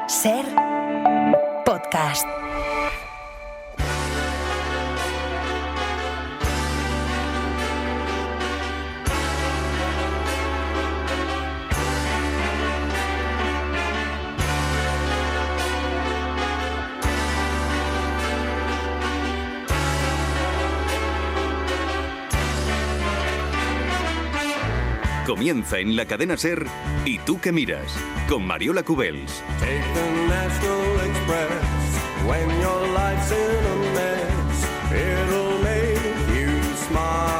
Ser podcast. Comienza en la cadena SER ¿Y tú qué miras? Con Mariola Cubels. Take the National Express when your life's in a mess. It'll make you smile.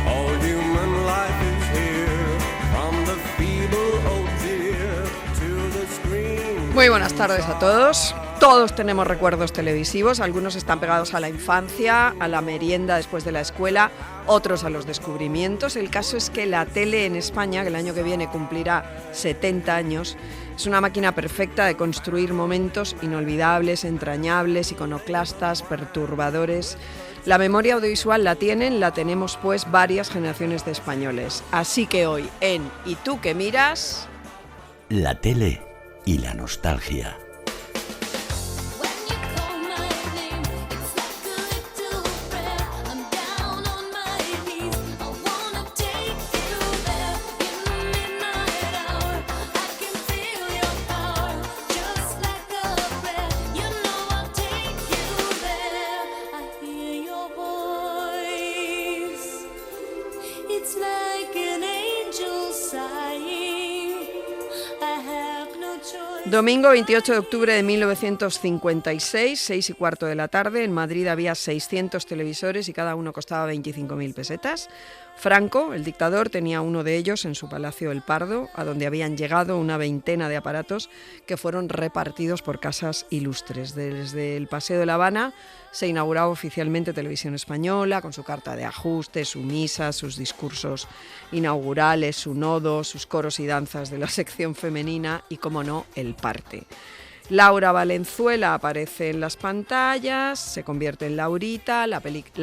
All human life is here, from the feeble old deer to the screen. Muy buenas tardes a todos. Todos tenemos recuerdos televisivos, algunos están pegados a la infancia, a la merienda después de la escuela, otros a los descubrimientos. El caso es que la tele en España, que el año que viene cumplirá 70 años, es una máquina perfecta de construir momentos inolvidables, entrañables, iconoclastas, perturbadores. La memoria audiovisual la tenemos pues varias generaciones de españoles. Así que hoy en ¿Y tú qué miras? La tele y la nostalgia. Domingo 28 de octubre de 1956, 6:15 de la tarde, en Madrid había 600 televisores y cada uno costaba 25.000 pesetas. Franco, el dictador, tenía uno de ellos en su Palacio El Pardo, a donde habían llegado una veintena de aparatos que fueron repartidos por casas ilustres. Desde el Paseo de La Habana se inauguraba oficialmente Televisión Española, con su carta de ajuste, su misa, sus discursos inaugurales, su nodo, sus coros y danzas de la sección femenina y, como no, el parte. Laura Valenzuela aparece en las pantallas, se convierte en Laurita, la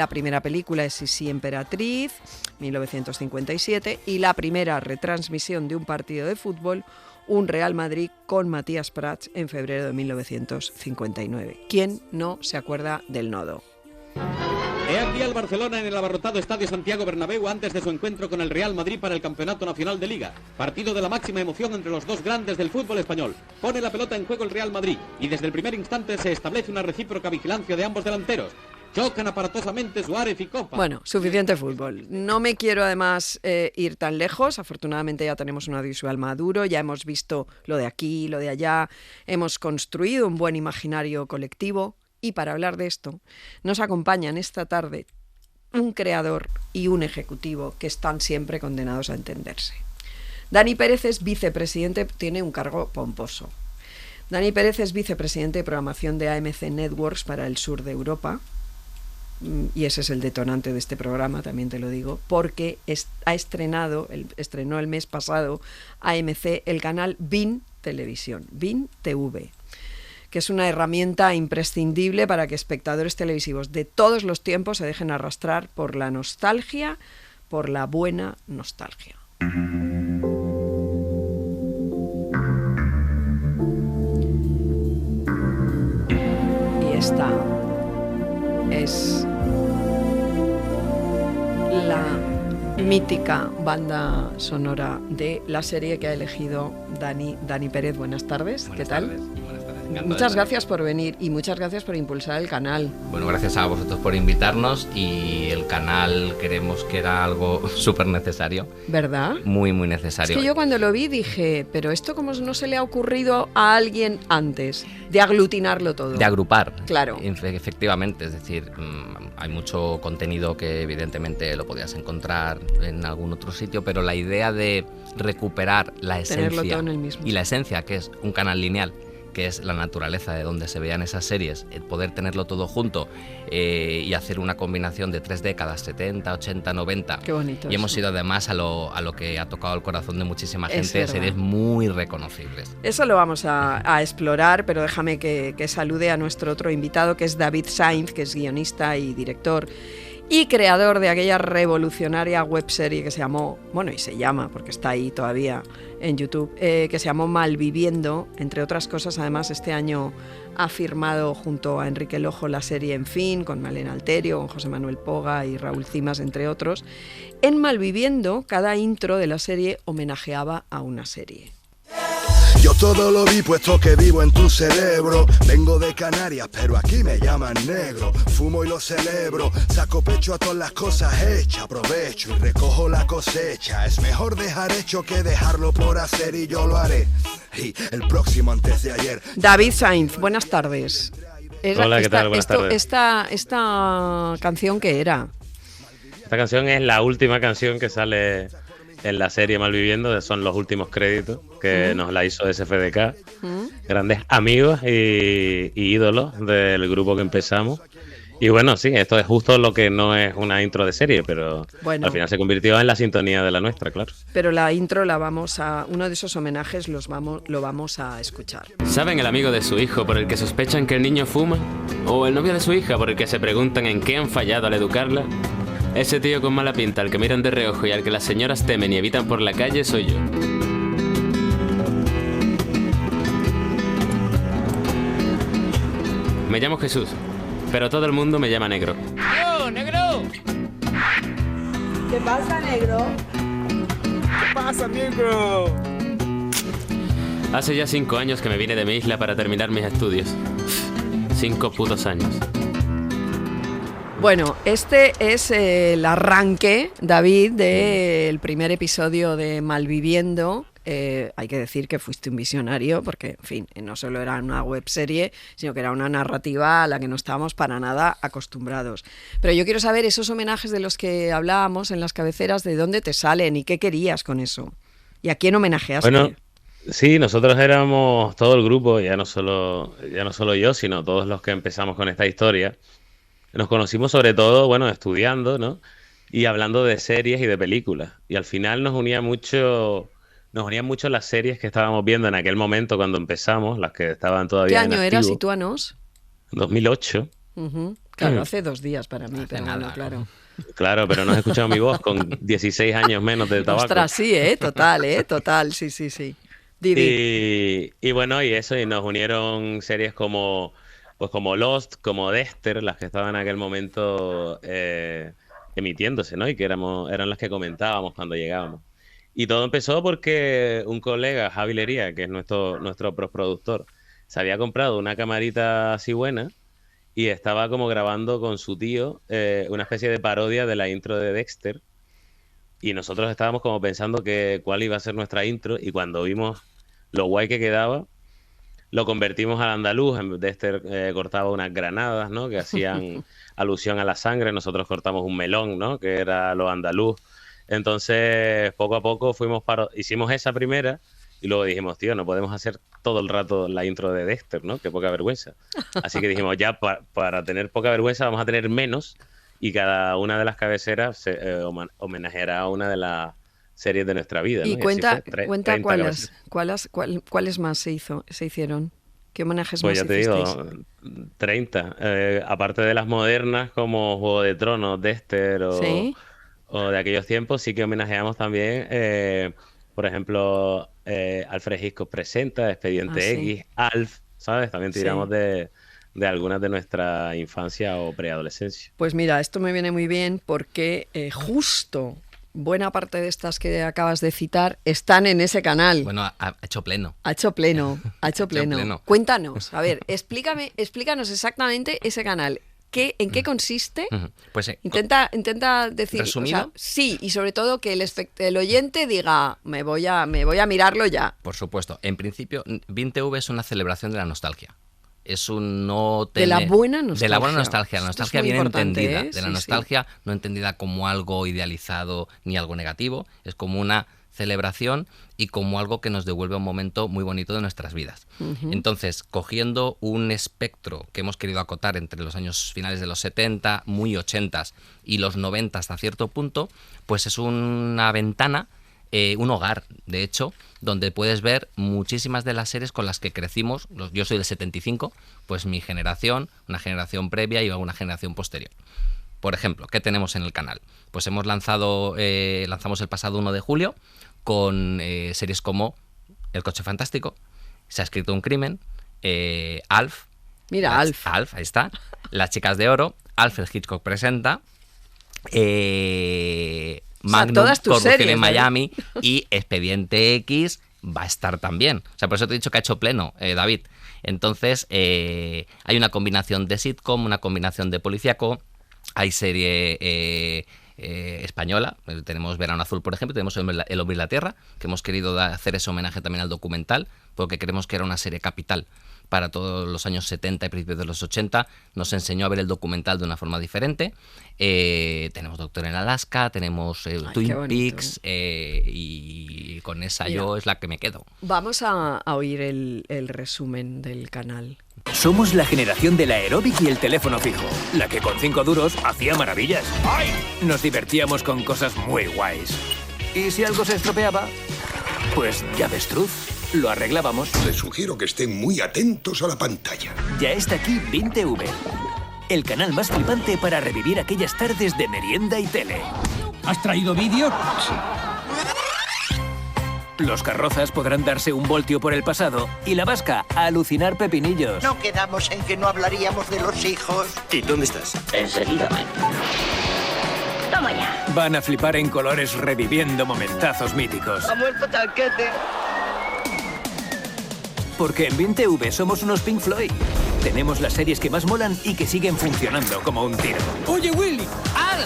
primera película es Sisi Emperatriz, 1957, y la primera retransmisión de un partido de fútbol, un Real Madrid con Matías Prats en febrero de 1959. ¿Quién no se acuerda del nodo? He aquí al Barcelona en el abarrotado Estadio Santiago Bernabéu antes de su encuentro con el Real Madrid para el Campeonato Nacional de Liga. Partido de la máxima emoción entre los dos grandes del fútbol español. Pone la pelota en juego el Real Madrid y desde el primer instante se establece una recíproca vigilancia de ambos delanteros. Chocan aparatosamente Suárez y Copa. Bueno, suficiente fútbol. No me quiero además ir tan lejos. Afortunadamente ya tenemos un audiovisual maduro, ya hemos visto lo de aquí, lo de allá. Hemos construido un buen imaginario colectivo. Y para hablar de esto, nos acompañan esta tarde un creador y un ejecutivo que están siempre condenados a entenderse. Dani Pérez es vicepresidente, tiene un cargo pomposo. Dani Pérez es vicepresidente de programación de AMC Networks para el sur de Europa. Y ese es el detonante de este programa, también te lo digo, porque estrenó el mes pasado AMC el canal VIN Televisión, VIN TV, que es una herramienta imprescindible para que espectadores televisivos de todos los tiempos se dejen arrastrar por la nostalgia, por la buena nostalgia. Y esta es la mítica banda sonora de la serie que ha elegido Dani Pérez. Buenas tardes, ¿qué tal? Buenas tardes. Muchas gracias por venir y muchas gracias por impulsar el canal. Bueno, gracias a vosotros por invitarnos y el canal creemos que era algo súper necesario. ¿Verdad? Muy, muy necesario. Es que yo cuando lo vi dije, pero esto como no se le ha ocurrido a alguien antes, de aglutinarlo todo. De agrupar. Claro. Efectivamente, es decir, hay mucho contenido que evidentemente lo podías encontrar en algún otro sitio, pero la idea de recuperar la esencia, tenerlo todo en el mismo. Y la esencia que es un canal lineal, que es la naturaleza de donde se veían esas series, poder tenerlo todo junto y hacer una combinación de 3 décadas, 70, 80, 90. Qué bonito. Y hemos ido además a lo que ha tocado el corazón de muchísima Es gente, verdad. series muy reconocibles. Eso lo vamos a explorar, pero déjame que salude a nuestro otro invitado, que es David Sainz, que es guionista y director. y creador de aquella revolucionaria webserie que se llamó, bueno, y se llama, porque está ahí todavía en YouTube, que se llamó Malviviendo. Entre otras cosas, además, este año ha firmado junto a Enrique Lojo la serie En Fin, con Malena Alterio, con José Manuel Poga y Raúl Cimas, entre otros. En Malviviendo, cada intro de la serie homenajeaba a una serie. Yo todo lo vi puesto que vivo en tu cerebro. Vengo de Canarias pero aquí me llaman negro. Fumo y lo celebro, saco pecho a todas las cosas hechas. Aprovecho y recojo la cosecha. Es mejor dejar hecho que dejarlo por hacer, y yo lo haré. Y el próximo antes de ayer. David Sainz, buenas tardes. Hola, ¿qué tal? Buenas tardes. Esta canción, ¿qué era? Esta canción es la última canción que sale en la serie Malviviendo, son los últimos créditos que nos la hizo SFDK, grandes amigos y ídolos del grupo que empezamos. Y bueno, sí, esto es justo lo que no es una intro de serie, pero al final se convirtió en la sintonía de la nuestra, claro. Pero la intro uno de esos homenajes lo vamos a escuchar. ¿Saben el amigo de su hijo por el que sospechan que el niño fuma? ¿O el novio de su hija por el que se preguntan en qué han fallado al educarla? Ese tío con mala pinta al que miran de reojo y al que las señoras temen y evitan por la calle soy yo. Me llamo Jesús, pero todo el mundo me llama Negro. ¡Yo, Negro! ¿Qué pasa, Negro? ¿Qué pasa, Negro? Hace ya 5 años que me vine de mi isla para terminar mis estudios. 5 putos años. Bueno, este es el arranque, David, del primer episodio de Malviviendo. Hay que decir que fuiste un visionario porque, en fin, no solo era una webserie, sino que era una narrativa a la que no estábamos para nada acostumbrados. Pero yo quiero saber esos homenajes de los que hablábamos en las cabeceras, ¿de dónde te salen y qué querías con eso? ¿Y a quién homenajeaste? Bueno, sí, nosotros éramos todo el grupo, ya no solo yo, sino todos los que empezamos con esta historia. Nos conocimos sobre todo, bueno, estudiando, ¿no? Y hablando de series y de películas. Y al final nos unían mucho las series que estábamos viendo en aquel momento cuando empezamos, las que estaban todavía en activo. ¿Qué año era? Sitúanos. 2008. Claro, hace 2 días para mí, pero nada, claro. Claro, pero no has escuchado mi voz con 16 años menos de tabaco. Ostras, sí, total, sí. Didi. Y bueno, y eso, y nos unieron series como Lost, como Dexter, las que estaban en aquel momento emitiéndose, ¿no? Y que eran las que comentábamos cuando llegábamos. Y todo empezó porque un colega, Javi Lería, que es nuestro postproductor, se había comprado una camarita así buena y estaba como grabando con su tío una especie de parodia de la intro de Dexter. Y nosotros estábamos como pensando cuál iba a ser nuestra intro, y cuando vimos lo guay que quedaba, lo convertimos al andaluz. Dexter cortaba unas granadas, ¿no?, que hacían alusión a la sangre. Nosotros cortamos un melón, ¿no?, que era lo andaluz. Entonces, poco a poco hicimos esa primera y luego dijimos, tío, no podemos hacer todo el rato la intro de Dexter, ¿no? Qué poca vergüenza. Así que dijimos, ya para tener poca vergüenza vamos a tener menos, y cada una de las cabeceras homenajeará a una de las series de nuestra vida, ¿no? Y cuenta cuáles más se hicieron. ¿Qué homenajes pues más hicisteis? Pues ya te digo, 30. Aparte de las modernas como Juego de Tronos, Dexter o de aquellos tiempos, sí que homenajeamos también, por ejemplo, Alfred Hitchcock Presenta, Expediente X, Alf, ¿sabes? También tiramos de algunas de nuestra infancia o preadolescencia. Pues mira, esto me viene muy bien porque justo buena parte de estas que acabas de citar están en ese canal. Bueno, ha hecho pleno. Ha hecho pleno. Cuéntanos, a ver, explícanos exactamente ese canal. ¿En qué consiste? Pues, intenta decir, ¿resumido? O sea, sí, y sobre todo que el oyente diga, me voy a mirarlo ya. Por supuesto. En principio, 20V es una celebración de la nostalgia. Es un de la buena nostalgia. De la buena nostalgia. La nostalgia bien entendida. ¿eh? De la nostalgia no entendida como algo idealizado ni algo negativo. Es como una celebración y como algo que nos devuelve un momento muy bonito de nuestras vidas. Entonces, cogiendo un espectro que hemos querido acotar entre los años finales de los 70, muy 80s y los 90 hasta cierto punto, pues es una ventana, un hogar, de hecho, donde puedes ver muchísimas de las series con las que crecimos. Yo soy del 75, pues mi generación, una generación previa y una generación posterior. Por ejemplo, ¿qué tenemos en el canal? Pues lanzamos el pasado 1 de julio con series como El coche fantástico, Se ha escrito un crimen, Alf. Mira, Alf, ahí está. Las chicas de oro, Alfred Hitchcock presenta, Magnum, todas tus Corrupción series, en Miami, y Expediente X va a estar también. O sea, por eso te he dicho que ha hecho pleno, David. Entonces, hay una combinación de sitcom, una combinación de policíaco, hay serie española, tenemos Verano Azul, por ejemplo, tenemos El hombre y la tierra, que hemos querido hacer ese homenaje también al documental, porque creemos que era una serie capital para todos los años 70 y principios de los 80, nos enseñó a ver el documental de una forma diferente. Tenemos Doctor en Alaska, tenemos Twin Peaks, y con esa yo es la que me quedo. Vamos a oír el resumen del canal. Somos la generación del aeróbic y el teléfono fijo, la que con 5 duros hacía maravillas. ¡Ay! Nos divertíamos con cosas muy guays. Y si algo se estropeaba, pues ya avestruz. Lo arreglábamos. Les sugiero que estén muy atentos a la pantalla. Ya está aquí BinTV, el canal más flipante para revivir aquellas tardes de merienda y tele. ¿Has traído vídeo? Sí. Los carrozas podrán darse un voltio por el pasado y la vasca a alucinar pepinillos. No quedamos en que no hablaríamos de los hijos. ¿Y dónde estás? Enseguida. Toma ya. Van a flipar en colores reviviendo momentazos míticos. Ha muerto Tanquete. Porque en BinTV somos unos Pink Floyd. Tenemos las series que más molan y que siguen funcionando como un tiro. ¡Oye, Willy! ¡Al!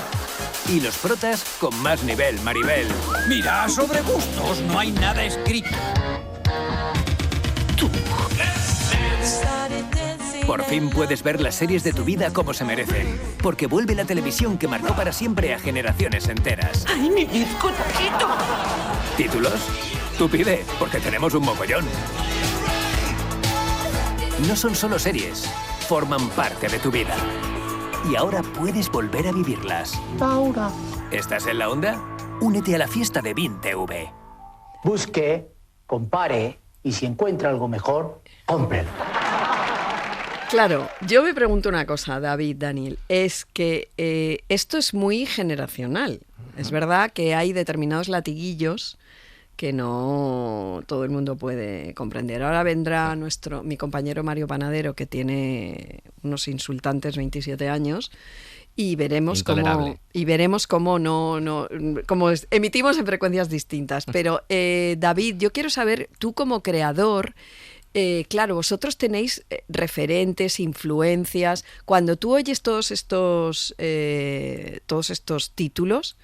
Y los protas con más nivel, Maribel. Mira, sobre gustos no hay nada escrito. Tú. Por fin puedes ver las series de tu vida como se merecen. Porque vuelve la televisión que marcó para siempre a generaciones enteras. ¡Ay, mi bizcochito! ¿Títulos? Tú pide, porque tenemos un mogollón. No son solo series, forman parte de tu vida. Y ahora puedes volver a vivirlas. Laura. ¿Estás en la onda? Únete a la fiesta de BinTV. Busque, compare y si encuentra algo mejor, cómprelo. Claro, yo me pregunto una cosa, David, Daniel, es que esto es muy generacional. Es verdad que hay determinados latiguillos que no todo el mundo puede comprender. Ahora vendrá mi compañero Mario Panadero, que tiene unos insultantes 27 años, y veremos cómo emitimos en frecuencias distintas. Pero David, yo quiero saber, tú como creador, claro, vosotros tenéis referentes, influencias. Cuando tú oyes todos estos títulos,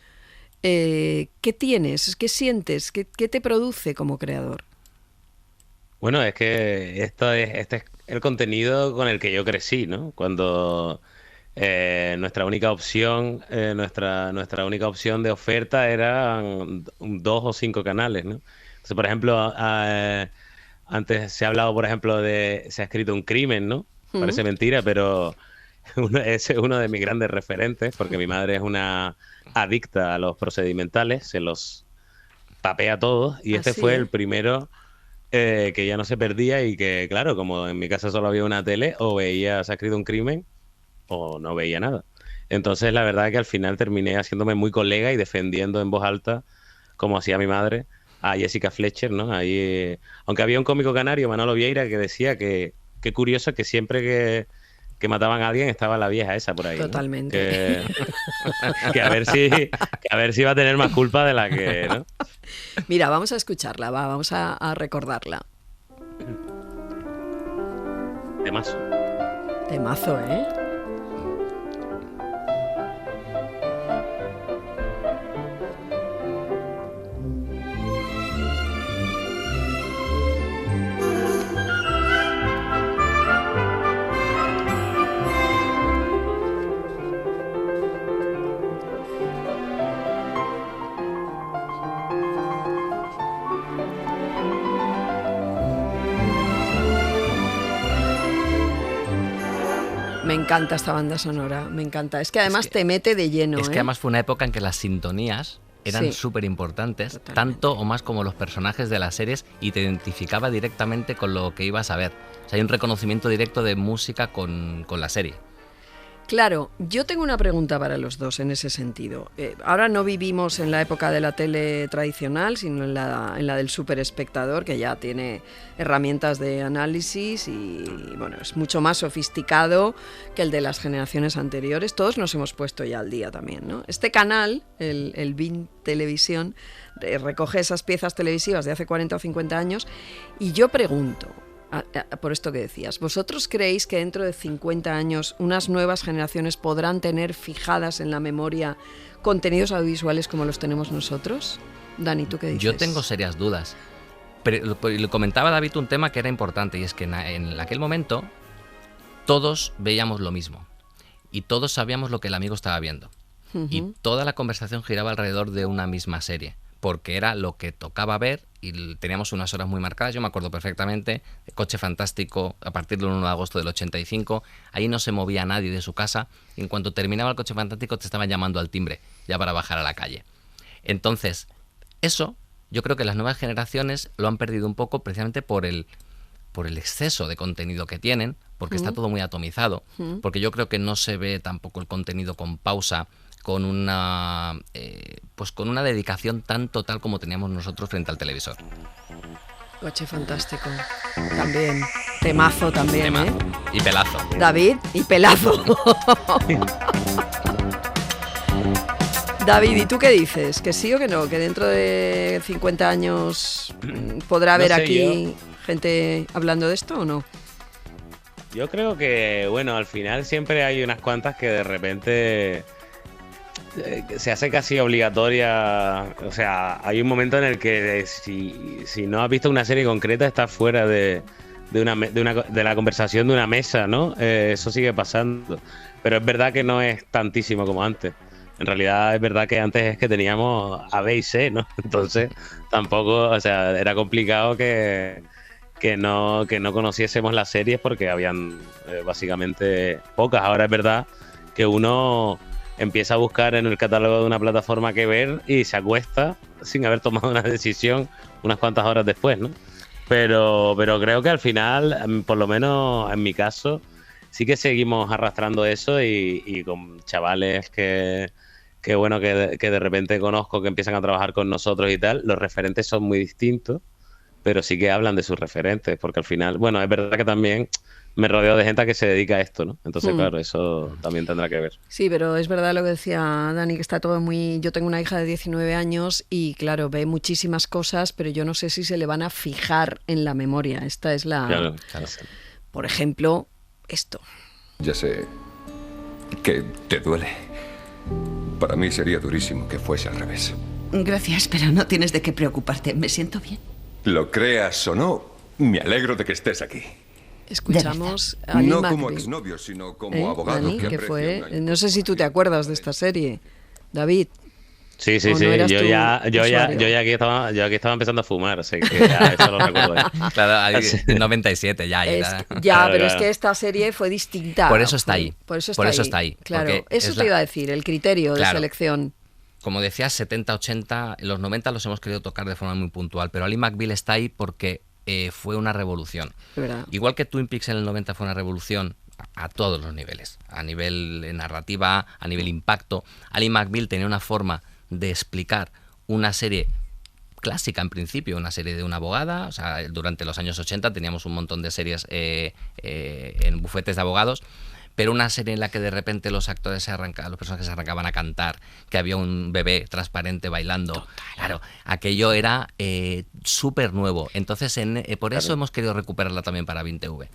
¿qué tienes? ¿Qué sientes? ¿Qué te produce como creador? Bueno, es que este es el contenido con el que yo crecí, ¿no? Cuando nuestra única opción de oferta eran 2 o 5 canales, ¿no? Entonces, por ejemplo, antes se ha hablado, por ejemplo, Se ha escrito un crimen, ¿no? Parece mentira, pero ese es uno de mis grandes referentes, porque mi madre es una adicta a los procedimentales, se los papea todos, y este fue el primero que ya no se perdía, y que, claro, como en mi casa solo había una tele, o veía Se ha escrito un crimen o no veía nada. Entonces la verdad es que al final terminé haciéndome muy colega y defendiendo en voz alta, como hacía mi madre, a Jessica Fletcher, ¿no? Ahí, aunque había un cómico canario, Manolo Vieira, que decía que qué curioso que siempre que mataban a alguien estaba la vieja esa por ahí, ¿no? Totalmente. Que a ver si va a tener más culpa de la que, ¿no? Mira, vamos a escucharla, vamos a recordarla. Temazo. Temazo, ¿eh? Me encanta esta banda sonora, me encanta. Es que además te mete de lleno. Es que además fue una época en que las sintonías eran súper importantes, tanto o más como los personajes de las series, y te identificaba directamente con lo que ibas a ver. O sea, hay un reconocimiento directo de música con la serie. Claro, yo tengo una pregunta para los dos en ese sentido. Ahora no vivimos en la época de la tele tradicional, sino en la del superespectador, que ya tiene herramientas de análisis y bueno, es mucho más sofisticado que el de las generaciones anteriores. Todos nos hemos puesto ya al día también, ¿no? Este canal, el BIN Televisión, recoge esas piezas televisivas de hace 40 o 50 años y yo pregunto, por esto que decías, ¿vosotros creéis que dentro de 50 años unas nuevas generaciones podrán tener fijadas en la memoria contenidos audiovisuales como los tenemos nosotros? Dani, ¿tú qué dices? Yo tengo serias dudas. Pero le comentaba a David un tema que era importante, y es que en aquel momento todos veíamos lo mismo y todos sabíamos lo que el amigo estaba viendo. Y toda la conversación giraba alrededor de una misma serie, porque era lo que tocaba ver y teníamos unas horas muy marcadas. Yo me acuerdo perfectamente de Coche Fantástico a partir del 1 de agosto del 85. Ahí no se movía nadie de su casa. Y en cuanto terminaba el Coche Fantástico te estaban llamando al timbre ya para bajar a la calle. Entonces, eso yo creo que las nuevas generaciones lo han perdido un poco precisamente por el exceso de contenido que tienen, porque está todo muy atomizado, porque yo creo que no se ve tampoco el contenido con pausa, con una dedicación tan total como teníamos nosotros frente al televisor. Coche Fantástico, también. Temazo también, Temazo. Y pelazo. David, y pelazo. David, ¿y tú qué dices? ¿Que sí o que no? ¿Que dentro de 50 años podrá haber aquí gente hablando de esto o no? Yo creo que, bueno, al final siempre hay unas cuantas que de repente se hace casi obligatoria. O sea, hay un momento en el que si no has visto una serie concreta estás fuera de la conversación de una mesa, ¿no? Eso sigue pasando. Pero es verdad que no es tantísimo como antes. En realidad es verdad que antes es que teníamos A, B y C, ¿no? Entonces tampoco, o sea, era complicado que no conociésemos las series porque habían básicamente pocas. Ahora es verdad que uno empieza a buscar en el catálogo de una plataforma que ver y se acuesta sin haber tomado una decisión unas cuantas horas después, ¿no? Pero creo que al final, por lo menos en mi caso, sí que seguimos arrastrando eso y con chavales que de repente conozco que empiezan a trabajar con nosotros y tal, los referentes son muy distintos, pero sí que hablan de sus referentes, porque al final, bueno, es verdad que también me rodeo de gente que se dedica a esto, ¿no? Entonces, claro, eso también tendrá que ver. Sí, pero es verdad lo que decía Dani, que está todo muy... Yo tengo una hija de 19 años y, claro, ve muchísimas cosas, pero yo no sé si se le van a fijar en la memoria. Esta es la... Claro. Por ejemplo, esto. Ya sé que te duele. Para mí sería durísimo que fuese al revés. Gracias, pero no tienes de qué preocuparte. Me siento bien. Lo creas o no, me alegro de que estés aquí. Escuchamos a Ali No McBeal. como exnovio, sino como abogado. Dani, que que aprecio fue... un año. No sé si tú te acuerdas de esta serie, David. Sí. ¿O no eras Yo tú ya usuario? aquí estaba empezando a fumar, así que ya eso lo recuerdo. Claro, en 97 ya. Ya, pero es que esta serie fue distinta. Por eso está ahí. Por eso está ahí. Claro, porque eso es te iba a decir, el criterio de selección. Como decías, 70, 80, en los 90 los hemos querido tocar de forma muy puntual, pero Ali McBeal está ahí porque fue una revolución. ¿Verdad? Igual que Twin Peaks en el 90 fue una revolución a todos los niveles, a nivel narrativa, a nivel impacto. Ali McBeal tenía una forma de explicar una serie clásica en principio, una serie de una abogada. O sea, durante los años 80 teníamos un montón de series en bufetes de abogados, pero una serie en la que de repente los actores los personajes se arrancaban a cantar, que había un bebé transparente bailando. Total. Claro, aquello era súper nuevo. Entonces, por eso hemos querido recuperarla también para 20V.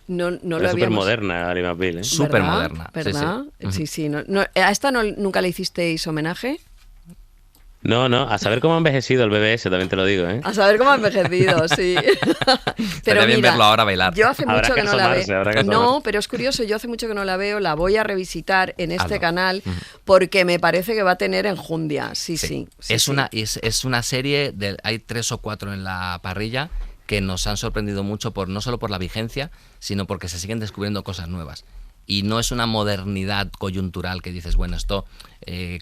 No Era lo súper habíamos... moderna, Ali McBeal, ¿eh? Súper moderna. ¿Verdad? Sí. Sí. ¿A esta nunca le hicisteis homenaje? No, a saber cómo ha envejecido el BBS, también te lo digo, ¿eh? A saber cómo ha envejecido, sí. Pero bien verlo ahora bailar. Yo hace mucho que no la veo. No, pero es curioso, yo hace mucho que no la veo, la voy a revisitar en este canal porque me parece que va a tener enjundia. Sí. Es una serie, hay 3 o 4 en la parrilla que nos han sorprendido mucho no solo por la vigencia, sino porque se siguen descubriendo cosas nuevas. Y no es una modernidad coyuntural que dices, bueno, esto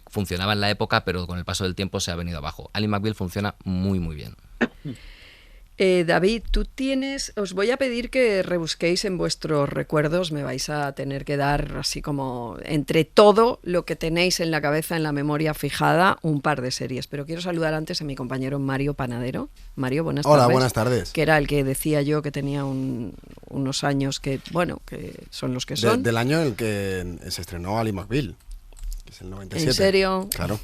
funcionaba en la época, pero con el paso del tiempo se ha venido abajo. Ali McBeal funciona muy, muy bien. David, tú tienes... Os voy a pedir que rebusquéis en vuestros recuerdos, me vais a tener que dar así como entre todo lo que tenéis en la cabeza, en la memoria fijada, un par de series. Pero quiero saludar antes a mi compañero Mario Panadero. Mario, buenas tardes. Hola, buenas tardes. Que era el que decía yo que tenía unos años que, bueno, que son los que son. Del año en el que se estrenó Ali McBeal. Es el 97. ¿En serio? Claro.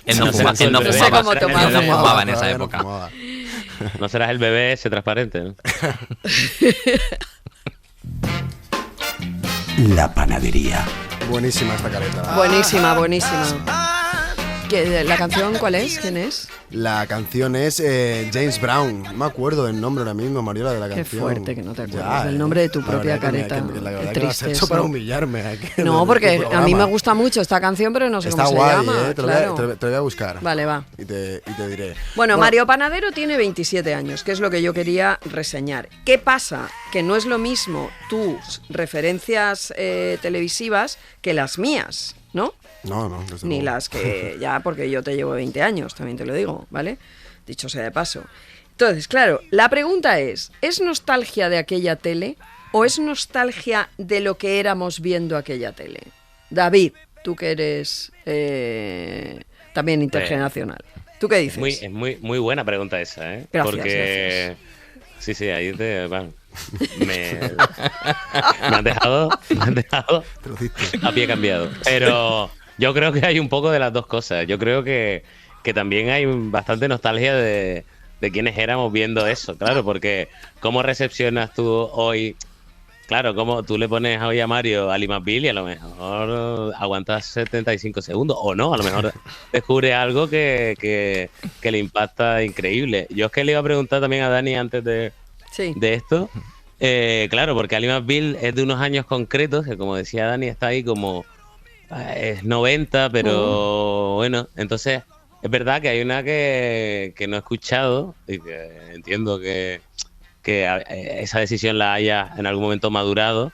Él no fumaba en esa época. No serás el bebé ese transparente, ¿no? La panadería. Buenísima esta careta. Buenísima, buenísima. ¿La canción cuál es? ¿Quién es? La canción es James Brown. No me acuerdo del nombre ahora mismo, Mariola, de la canción. Qué fuerte que no te acuerdas del nombre de tu propia careta. La verdad que lo has hecho para humillarme. No, porque a mí me gusta mucho esta canción, pero no sé cómo se llama. Te lo voy a buscar. Vale, va. Y te diré. Bueno, Mario Panadero tiene 27 años, que es lo que yo quería reseñar. ¿Qué pasa? Que no es lo mismo tus referencias televisivas que las mías, ¿no? No, ni las que ya, porque yo te llevo 20 años, también te lo digo, ¿vale? Dicho sea de paso. Entonces, claro, la pregunta ¿es nostalgia de aquella tele o es nostalgia de lo que éramos viendo aquella tele? David, tú que eres también intergeneracional, ¿tú qué dices? Es muy buena pregunta esa, ¿eh? Gracias, porque sí, ahí me han dejado a pie cambiado. Pero yo creo que hay un poco de las dos cosas. Yo creo que también hay bastante nostalgia de quienes éramos viendo eso, claro, porque ¿cómo recepcionas tú hoy? Claro, como tú le pones hoy a Mario Ali McBeal y a lo mejor aguantas 75 segundos, o no, a lo mejor descubre algo que le impacta increíble. Yo es que le iba a preguntar también a Dani antes de esto, claro, porque Ali McBeal es de unos años concretos, que como decía Dani, está ahí como es 90, pero bueno, entonces es verdad que hay una que no he escuchado y que entiendo que esa decisión la haya en algún momento madurado,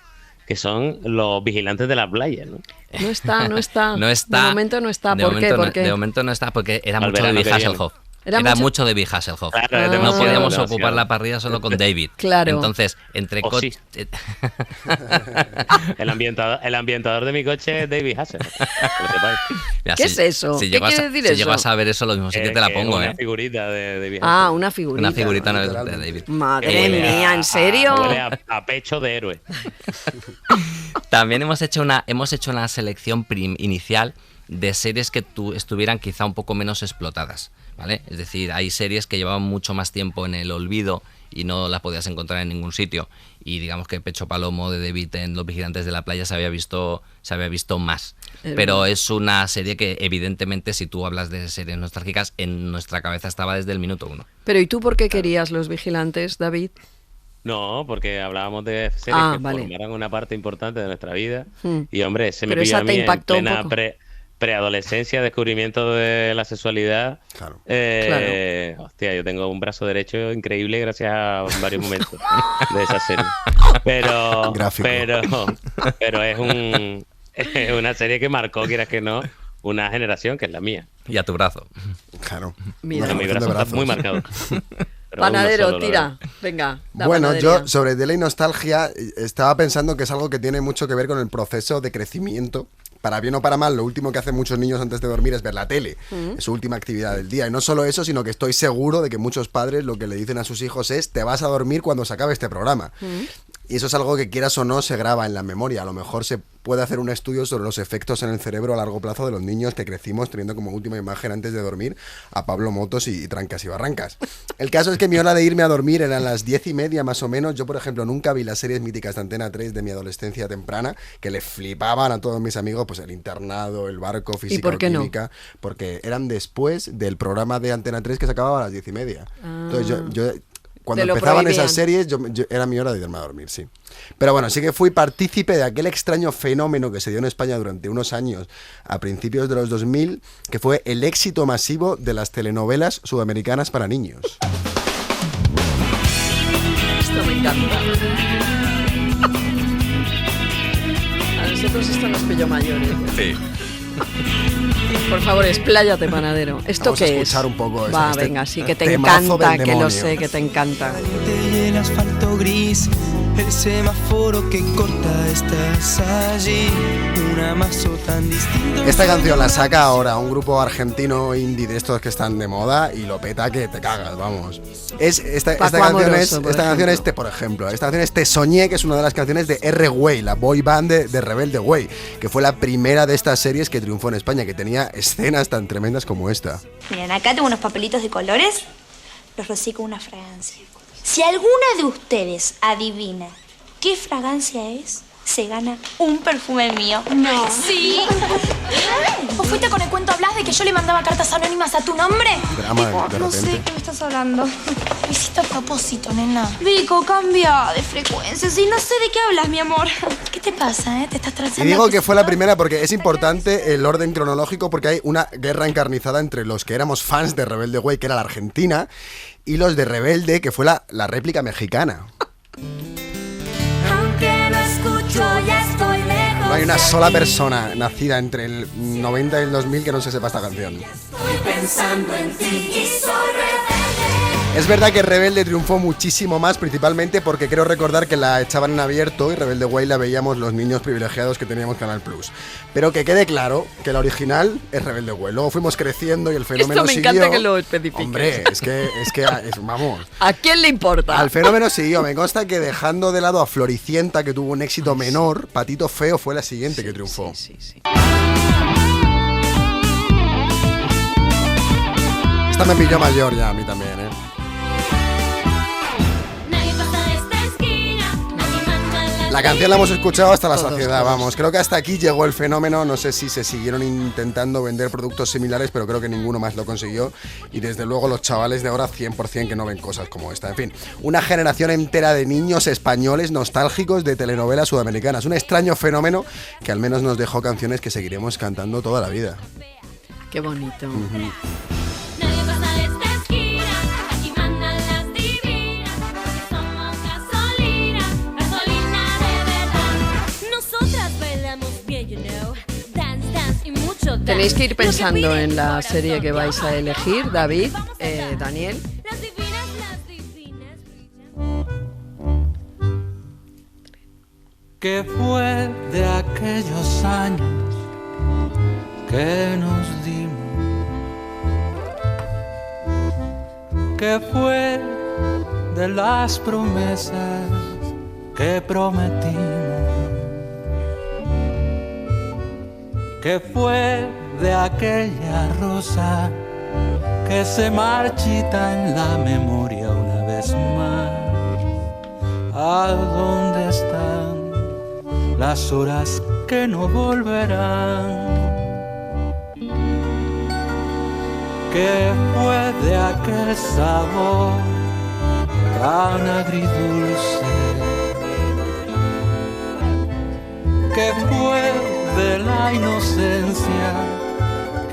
que son los vigilantes de la playa, ¿no? No está. No está. De momento no está. ¿Por qué? De momento no está porque era Al mucho de verano David Hasselhoff. Era mucho de David Hasselhoff. Claro, no podíamos ocupar la parrilla solo con David. Claro. Entonces, entre sí. El ambientador de mi coche es David Hasselhoff. Que lo sepáis. Mira, ¿Qué es eso? ¿Qué quiere decir eso? Si llego a saber eso, lo mismo sí que te la pongo, una figurita de David Hasselhoff. Ah, una figurita. Una figurita no es de David. Madre mía, ¿en serio? Huele a pecho de héroe. También hemos hecho una selección inicial de series que estuvieran quizá un poco menos explotadas, ¿vale? Es decir, hay series que llevaban mucho más tiempo en el olvido y no las podías encontrar en ningún sitio, y digamos que Pecho Palomo de David en Los Vigilantes de la Playa se había visto más. Pero es una serie que evidentemente, si tú hablas de series nostálgicas, en nuestra cabeza estaba desde el minuto 1. Pero ¿y tú por qué querías Los Vigilantes, David? No, porque hablábamos de series que formaran una parte importante de nuestra vida. Y hombre, se me pilló a mí en plena preadolescencia, descubrimiento de la sexualidad. Claro. Hostia, yo tengo un brazo derecho increíble gracias a varios momentos de esa serie. Pero es una serie que marcó, quieras que no, una generación que es la mía. Y a tu brazo. Claro. Mira. Mi brazo está muy marcado. Panadero, tira. Venga. Bueno, yo sobre tele y nostalgia estaba pensando que es algo que tiene mucho que ver con el proceso de crecimiento. Para bien o para mal, lo último que hacen muchos niños antes de dormir es ver la tele. Es su última actividad del día. Y no solo eso, sino que estoy seguro de que muchos padres lo que le dicen a sus hijos es: te vas a dormir cuando se acabe este programa. Y eso es algo que, quieras o no, se graba en la memoria. A lo mejor se puede hacer un estudio sobre los efectos en el cerebro a largo plazo de los niños que crecimos teniendo como última imagen antes de dormir a Pablo Motos y Trancas y Barrancas. El caso es que mi hora de irme a dormir eran las 10:30 más o menos. Yo, por ejemplo, nunca vi las series míticas de Antena 3 de mi adolescencia temprana, que le flipaban a todos mis amigos, pues El Internado, El Barco, Física o Química, porque eran después del programa de Antena 3 que se acababa a las 10:30. Entonces yo cuando empezaban esas series, yo era mi hora de irme a dormir, sí. Pero bueno, sí que fui partícipe de aquel extraño fenómeno que se dio en España durante unos años, a principios de los 2000, que fue el éxito masivo de las telenovelas sudamericanas para niños. Esto me encanta. A nosotros esto nos pilló mayores. Sí. Por favor, expláyate, panadero. ¿Esto Vamos qué a es? escuchar un poco Va, este venga, sí, que te temazo encanta, del que lo demonio. sé, que te encanta. Y el asfalto gris, el semáforo que corta, estás allí, un amazo tan distinto. Esta canción la saca ahora un grupo argentino indie de estos que están de moda y lo peta que te cagas, vamos. Esta canción es por ejemplo, esta canción es Te Soñé, que es una de las canciones de R-Way, la boy band de Rebelde Way, que fue la primera de estas series que triunfó en España, que tenía escenas tan tremendas como esta. Miren, acá tengo unos papelitos de colores, los rocí con una fragancia. Si alguna de ustedes adivina qué fragancia es, se gana un perfume mío. No. Sí. ¿Vos fuiste con el cuento hablas de que yo le mandaba cartas anónimas a tu nombre? Drama, de No sé repente. qué me estás hablando. Lo hiciste a propósito, nena. Vico, cambia de frecuencia. Sí, no sé de qué hablas, mi amor. ¿Qué te pasa, Te estás Y trazando. digo que fue la primera porque es importante el orden cronológico, porque hay una guerra encarnizada entre los que éramos fans de Rebelde Way, que era la Argentina, y los de Rebelde, que fue la réplica mexicana. Aunque lo escucho, ya estoy lejos. No hay una sola persona nacida entre el 90 y el 2000 que no se sepa esta canción. Estoy pensando en ti y soy rebelde. Es verdad que Rebelde triunfó muchísimo más, principalmente porque creo recordar que la echaban en abierto y Rebelde Way la veíamos los niños privilegiados que teníamos Canal Plus. Pero que quede claro que la original es Rebelde Way. Luego fuimos creciendo y el fenómeno Esto me siguió. encanta que lo especifiques. Hombre, es que vamos. ¿A quién le importa? Al fenómeno siguió. Me consta que dejando de lado a Floricienta, que tuvo un éxito menor, Patito Feo fue la siguiente que triunfó. Esta me pilló mayor ya a mí también, ¿eh? La canción la hemos escuchado hasta la saciedad, vamos. Creo que hasta aquí llegó el fenómeno. No sé si se siguieron intentando vender productos similares, pero creo que ninguno más lo consiguió. Y desde luego los chavales de ahora 100% que no ven cosas como esta. En fin, una generación entera de niños españoles nostálgicos de telenovelas sudamericanas. Un extraño fenómeno que al menos nos dejó canciones que seguiremos cantando toda la vida. Qué bonito. Tenéis que ir pensando en la serie que vais a elegir, David, Daniel. ¿Qué fue de aquellos años que nos dimos? ¿Qué fue de las promesas que prometimos? ¿Qué fue de aquella rosa que se marchita en la memoria una vez más? ¿A dónde están las horas que no volverán? ¿Qué fue de aquel sabor tan agridulce? ¿Qué fue de la inocencia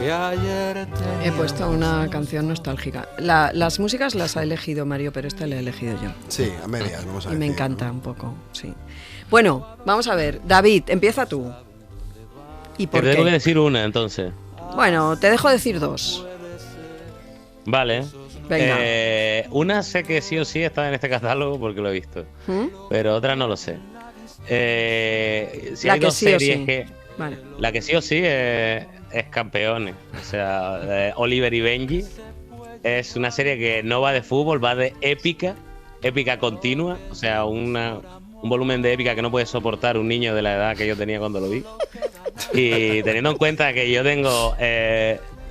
que ayer tenía? He puesto una canción nostálgica. Las músicas las ha elegido Mario, pero esta la he elegido yo. Sí, a medias, vamos a ver. Y me encanta un poco, sí. Bueno, vamos a ver. David, empieza tú. ¿Y por Te tengo qué? que decir una, entonces. Bueno, te dejo decir dos. Vale. Venga. Una sé que sí o sí está en este catálogo porque lo he visto. ¿Mm? Pero otra no lo sé. Si La hay que dos sí o series sí. que... Vale. La que sí o sí es Campeones. O sea, Oliver y Benji. Es una serie que no va de fútbol, va de épica continua. O sea, un volumen de épica que no puede soportar un niño de la edad que yo tenía cuando lo vi. Y teniendo en cuenta que yo tengo,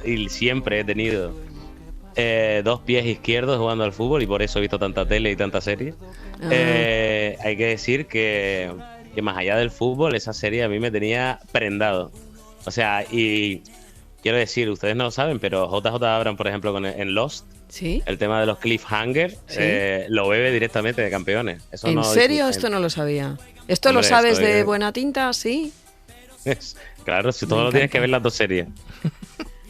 y siempre he tenido, 2 pies izquierdos jugando al fútbol y por eso he visto tanta tele y tanta serie, hay que decir que más allá del fútbol, esa serie a mí me tenía prendado. O sea, y quiero decir, ustedes no lo saben, pero JJ Abrams, por ejemplo, en Lost, ¿sí? El tema de los cliffhangers, ¿Sí? Lo bebe directamente de Campeones. Eso ¿En no serio? discuten. Esto no lo sabía. ¿Esto lo Hombre, sabes esto de es- buena tinta? Sí. Claro, si Me todo lo tienes encanta. que ver las dos series.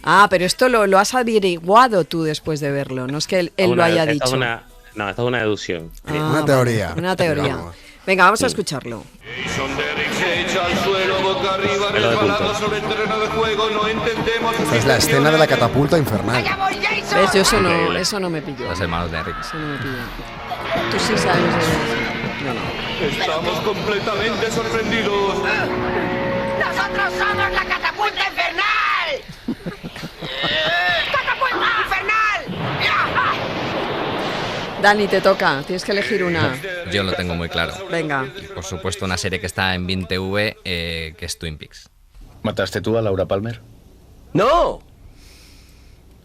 Ah, pero esto lo has averiguado tú después de verlo, no es que él lo haya Esta dicho. es esto es una deducción. Ah, vale, una teoría. Venga, vamos a escucharlo. Jason Derrick se echa al suelo boca arriba, Me lo apunto. resbalando sobre el terreno de juego, no entendemos. Esta es la escena de la catapulta infernal. ¿Ves? Yo eso Increíble. no me pilló. Los hermanos de Eric. Eso no me pilló. Tú sí sabes de eso. Yo no. Estamos completamente sorprendidos. ¡Nosotros somos la catapulta infernal! ¡Catapulta infernal! Dani, te toca. Tienes que elegir una. Yo lo tengo muy claro. Venga. Y por supuesto una serie que está en 20TV, que es Twin Peaks. ¿Mataste tú a Laura Palmer? ¡No!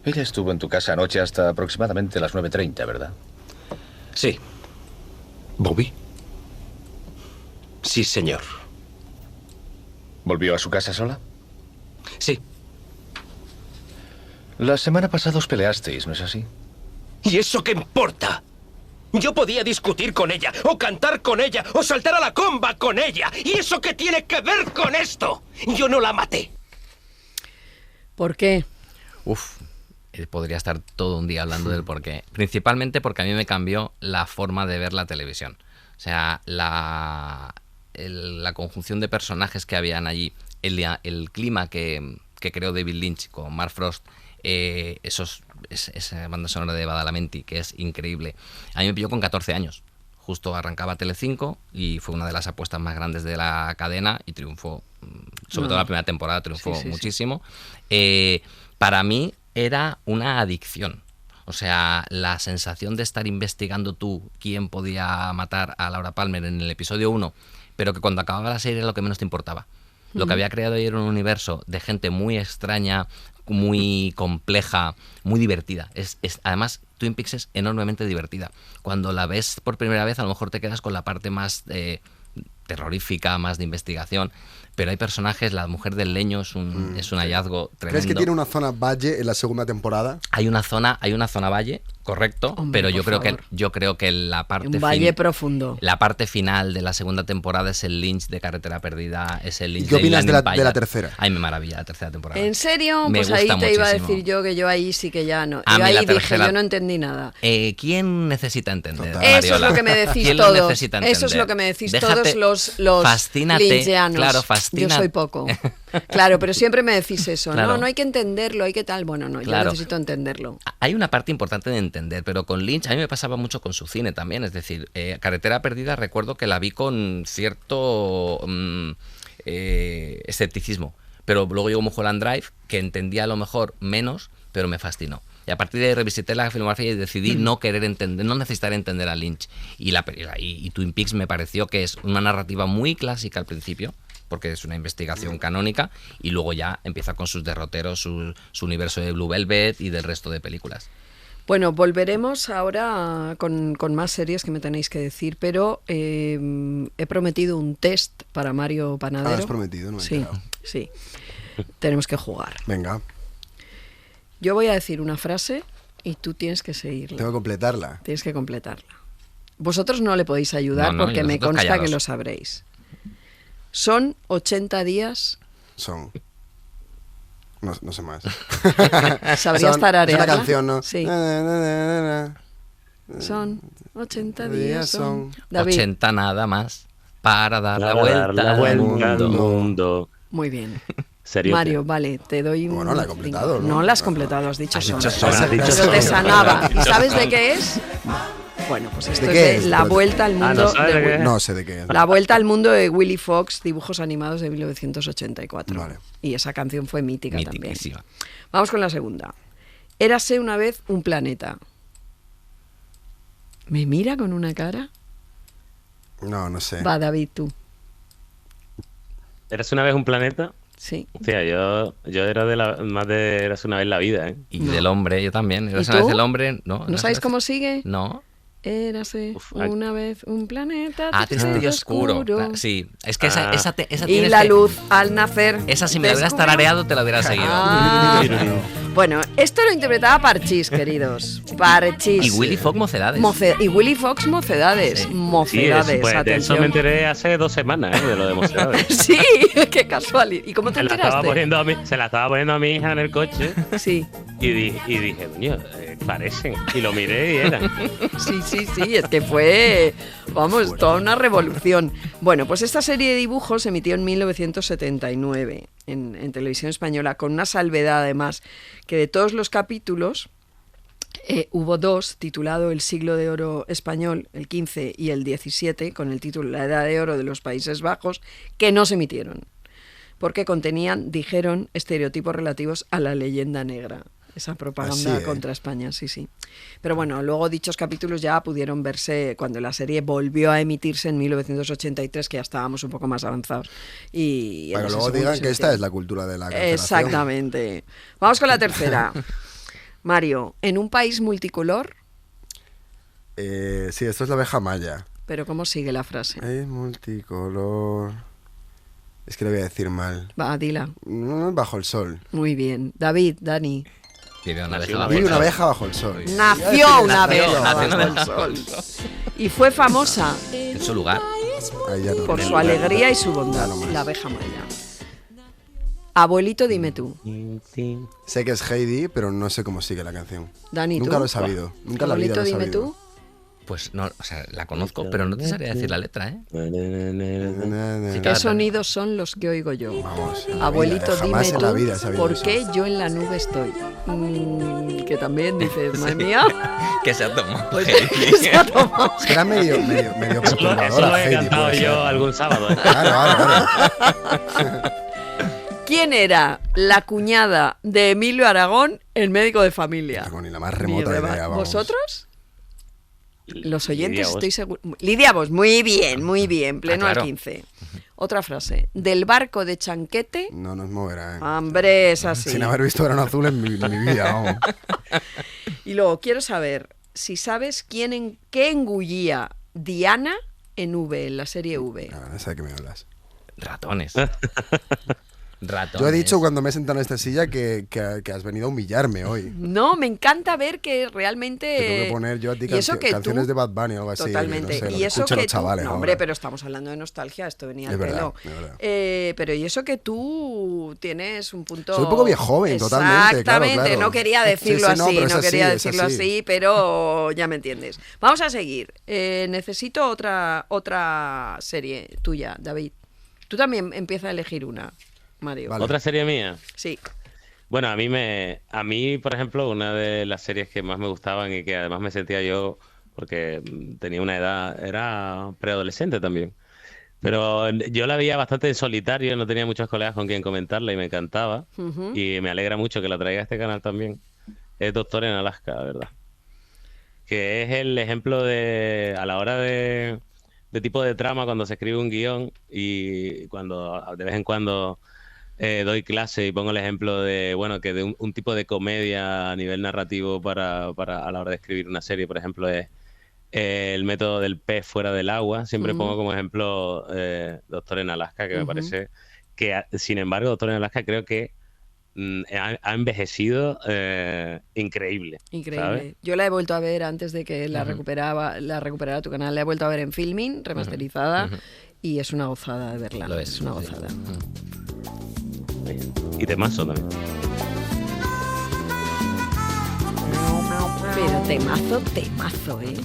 Ella estuvo en tu casa anoche hasta aproximadamente las 9:30, ¿verdad? Sí. ¿Bobby? Sí, señor. ¿Volvió a su casa sola? Sí. La semana pasada os peleasteis, ¿no es así? ¿Y eso qué importa? Yo podía discutir con ella, o cantar con ella, o saltar a la comba con ella. ¿Y eso qué tiene que ver con esto? Yo no la maté. ¿Por qué? Uf, podría estar todo un día hablando del porqué. Principalmente porque a mí me cambió la forma de ver la televisión. O sea, la conjunción de personajes que habían allí, el clima que creó David Lynch con Mark Frost, esa banda sonora de Badalamenti, que es increíble. A mí me pilló con 14 años. Justo arrancaba Telecinco y fue una de las apuestas más grandes de la cadena y triunfó, sobre todo la primera temporada triunfó muchísimo. Para mí era una adicción. O sea, la sensación de estar investigando tú quién podía matar a Laura Palmer en el episodio 1, pero que cuando acababa la serie era lo que menos te importaba. Lo que había creado ahí era un universo de gente muy extraña, muy compleja, muy divertida. Además, Twin Peaks es enormemente divertida. Cuando la ves por primera vez, a lo mejor te quedas con la parte más terrorífica, más de investigación, pero hay personajes, la mujer del leño es un hallazgo tremendo. ¿Crees que tiene una zona valle en la segunda temporada? Hay una zona valle, correcto, Hombre, pero por yo creo que la parte Un valle profundo. la parte final de la segunda temporada es el Lynch de Carretera Perdida, es el Lynch ¿Y qué opinas Inland de Empire. la tercera? Ay, me maravilla la tercera temporada. ¿En serio? Me Pues ahí gusta te iba a muchísimo. decir yo que yo ahí sí que ya no. A Yo mí la ahí dije, tercera- yo no entendí nada. ¿Quién necesita entender? Eso es Mariola? lo que me decís ¿Quién lo todos. necesita Eso es entender? lo que me decís Déjate- todos los fascínate, lynchianos. claro, Yo fascínate. soy poco. Claro, pero siempre me decís eso. Claro. No hay que entenderlo, hay que tal. Bueno, no, Claro. yo necesito entenderlo. Hay una parte importante de entender, pero con Lynch a mí me pasaba mucho con su cine también. Es decir, Carretera Perdida recuerdo que la vi con cierto escepticismo. Pero luego llegó Mulholland Drive, que entendía a lo mejor menos, pero me fascinó. Y a partir de ahí revisité la filmografía y decidí no querer entender, no necesitar entender a Lynch. Y Twin Peaks me pareció que es una narrativa muy clásica al principio, porque es una investigación canónica, y luego ya empieza con sus derroteros, su universo de Blue Velvet y del resto de películas. Bueno, volveremos ahora con más series que me tenéis que decir, pero he prometido un test para Mario Panadero. Ah, has prometido, no me he Sí, enterado. sí. Tenemos que jugar. Venga, Yo voy a decir una frase y tú tienes que seguirla. tengo que completarla. Tienes que completarla. Vosotros no le podéis ayudar No, porque y me nosotros consta callados. que lo sabréis. Son 80 días. Son. No sé más. ¿Sabrías tararearla? Es una canción, ¿no? Sí. Son 80 días. Son. David. 80 nada más para dar la Para vuelta, dar la vuelta al al mundo. mundo. Muy bien. Serio. Mario, vale, te doy un... Bueno, la he completado, ¿no? No la has completado, has dicho Has son. dicho son, has dicho Pero te son. sanaba. ¿Y sabes de qué es? Bueno, pues esto ¿De es qué de es? La Vuelta al Mundo. no sabes de qué es. No sé de qué es. La Vuelta al Mundo de Willy Fox, dibujos animados de 1984. Vale. Y esa canción fue mítica también. Mitiquísima. Vamos con la segunda. Érase una vez un planeta. ¿Me mira con una cara? No sé. Va, David, tú. ¿Eras una vez un planeta? Sí. Hostia, yo era más de Eras una vez la vida, ¿eh? Y del hombre, yo también. ¿Y Eras una vez tú? el hombre, ¿no? ¿No sabéis cómo sigue? No. Érase una vez un planeta Triste y oscuro. Sí, es que esa y tienes la que- luz al nacer. Esa si me la hubieras descubrió- tarareado te la hubiera seguido. Ah. Bueno, esto lo interpretaba Parchís, queridos. Parchís. Y Willy Fox Mocedades. Y Willy Fox Mocedades. Sí, Mocedades, pues, de eso atención. me enteré hace 2 semanas, de lo de Mocedades. Sí, qué casualidad. ¿Y cómo te Se la estaba enteraste? poniendo a se la estaba poniendo a mi hija en el coche. Sí. Y dije, coño, parecen. Y lo miré y eran. Sí, es que fue, vamos, toda una revolución. Bueno, pues esta serie de dibujos se emitió en 1979 en televisión española, con una salvedad además, que de todos los capítulos hubo 2 titulado El siglo de oro español, el 15 y el 17, con el título La edad de oro de los Países Bajos, que no se emitieron, porque contenían, dijeron, estereotipos relativos a la leyenda negra. Esa propaganda contra España, sí. Pero bueno, luego dichos capítulos ya pudieron verse cuando la serie volvió a emitirse en 1983, que ya estábamos un poco más avanzados. Y para que luego digan que esta es la cultura de la cancelación. Exactamente. Vamos con la tercera. Mario, ¿en un país multicolor? Sí, esto es la abeja maya. ¿Pero cómo sigue la frase? Es multicolor... Es que lo voy a decir mal. Va, dila. Bajo el sol. Muy bien. David, Dani. Vive una abeja bajo el sol. Nació una abeja bajo el sol. Y fue famosa en su lugar por su alegría y su bondad, la abeja maya. Abuelito, dime tú. Sé que es Heidi, pero no sé cómo sigue la canción. Dani, nunca ¿tú? lo he sabido. Nunca en la vida Abuelito, lo he dime sabido. tú. Pues no, o sea, la conozco, pero no te sabría decir la letra, ¿eh? ¿Qué sonidos son los que oigo yo? Vamos, abuelito, dime tú, ¿por eso. qué yo en la nube estoy? Que también dices, madre mía. Que se ha tomado. Pues, que se ha tomado. Es que era medio perturbadora. Eso lo he Heidi, cantado puede yo ser. algún sábado. ¿eh? Claro. ¿Quién era la cuñada de Emilio Aragón, el médico de familia? Ni la más remota idea, vamos. ¿Vosotros? Los oyentes, Lidia estoy seguro. Lidia Vos, muy bien, pleno claro. al 15. Otra frase. Del barco de Chanquete. No nos moverá, ¿eh? Hombre, es así. Sin haber visto Verano Azul en mi vida, vamos. Y luego, quiero saber si sabes qué engullía Diana en V, en la serie V. No sé de qué me hablas. Ratones. Yo he dicho cuando me he sentado en esta silla que has venido a humillarme hoy. No, me encanta ver que realmente... Te tengo que poner yo a ti canciones de Bad Bunny o algo así. Totalmente. No sé, y eso que los chavales tú... No, hombre, pero estamos hablando de nostalgia, esto venía al pelo. Pero y eso que tú tienes un punto... Soy un poco viejo joven, totalmente. Exactamente, claro. No quería decirlo no quería decirlo así, pero ya me entiendes. Vamos a seguir. Necesito otra serie tuya, David. Tú también empieza a elegir una. Mario. Vale. ¿Otra serie mía? Sí. Bueno, a mí, por ejemplo, una de las series que más me gustaban y que además me sentía yo, porque tenía una edad, era preadolescente también. Pero yo la veía bastante en solitario, no tenía muchos colegas con quien comentarla y me encantaba. Y me alegra mucho que la traiga a este canal también. Es Doctor en Alaska, la verdad. Que es el ejemplo a la hora de tipo de trama cuando se escribe un guión y cuando de vez en cuando... doy clase y pongo el ejemplo de, bueno, que de un tipo de comedia a nivel narrativo para a la hora de escribir una serie, por ejemplo, es el método del pez fuera del agua. Siempre pongo como ejemplo Doctor en Alaska, que me parece que, sin embargo, Doctor en Alaska creo que ha envejecido increíble. ¿sabes? Yo la he vuelto a ver antes de que la recuperara tu canal. La he vuelto a ver en Filmin, remasterizada, y es una gozada de verla. Lo es una gozada. Y temazo también. Pero temazo, ¿eh?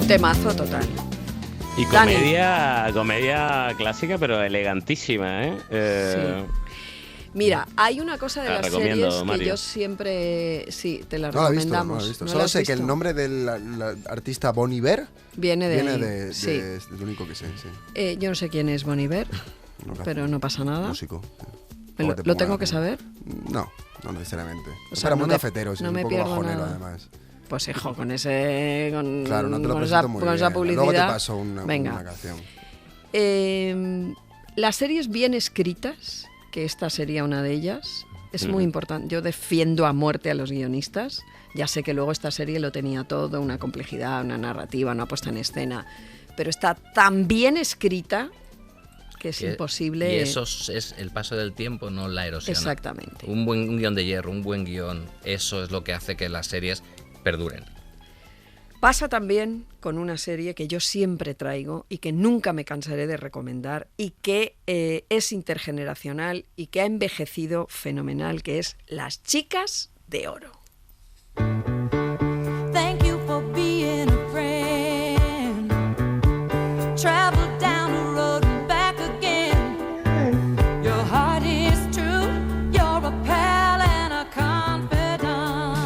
Temazo total. Y comedia clásica, pero elegantísima, ¿eh? Sí. Mira, hay una cosa de las series que Mario. yo siempre... Sí, te la No la he recomendamos. visto, no la he visto. ¿No Solo la has sé que visto? el nombre del artista Bon Iver viene es lo único que sé. Sí. Yo no sé quién es Bon Iver, pero no pasa nada. Músico. ¿Lo tengo que saber? No necesariamente. O sea, Para muy no cafetero, es no un me poco pierdo bajonero nada. además. Pues hijo, con Claro, no te lo con presento muy bien. esa publicidad. Luego te paso una Venga. canción. Las series bien escritas, que esta sería una de ellas, Es muy importante. Yo defiendo a muerte a los guionistas. Ya sé que luego esta serie lo tenía todo, una complejidad, una narrativa, una puesta en escena, pero está tan bien escrita que es imposible. Y eso es el paso del tiempo, no la erosión. Exactamente. Un buen guión de hierro, un buen guión, eso es lo que hace que las series perduren. Pasa también con una serie que yo siempre traigo y que nunca me cansaré de recomendar y que es intergeneracional y que ha envejecido fenomenal, que es Las Chicas de Oro. Thank you for being a friend. Travel down the road and back again. Your heart is true. You're a pal and a confidant.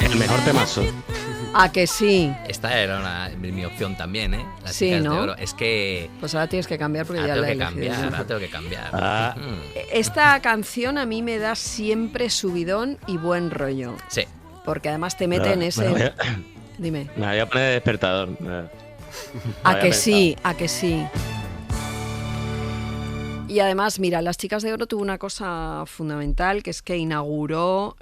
El mejor temazo. ¿A que sí? Esta era mi opción también, ¿eh? Las Sí, Chicas ¿no? de Oro. Es que... Pues ahora tienes que cambiar porque ya Ahora la he tengo que elegido cambiar, yo. ahora tengo que cambiar. Esta canción a mí me da siempre subidón y buen rollo. Sí. Porque además te mete en ese... Dime. Me voy a poner de despertador. ¿A que sí? ¿A que sí? Y además, mira, Las Chicas de Oro tuvo una cosa fundamental, que es que inauguró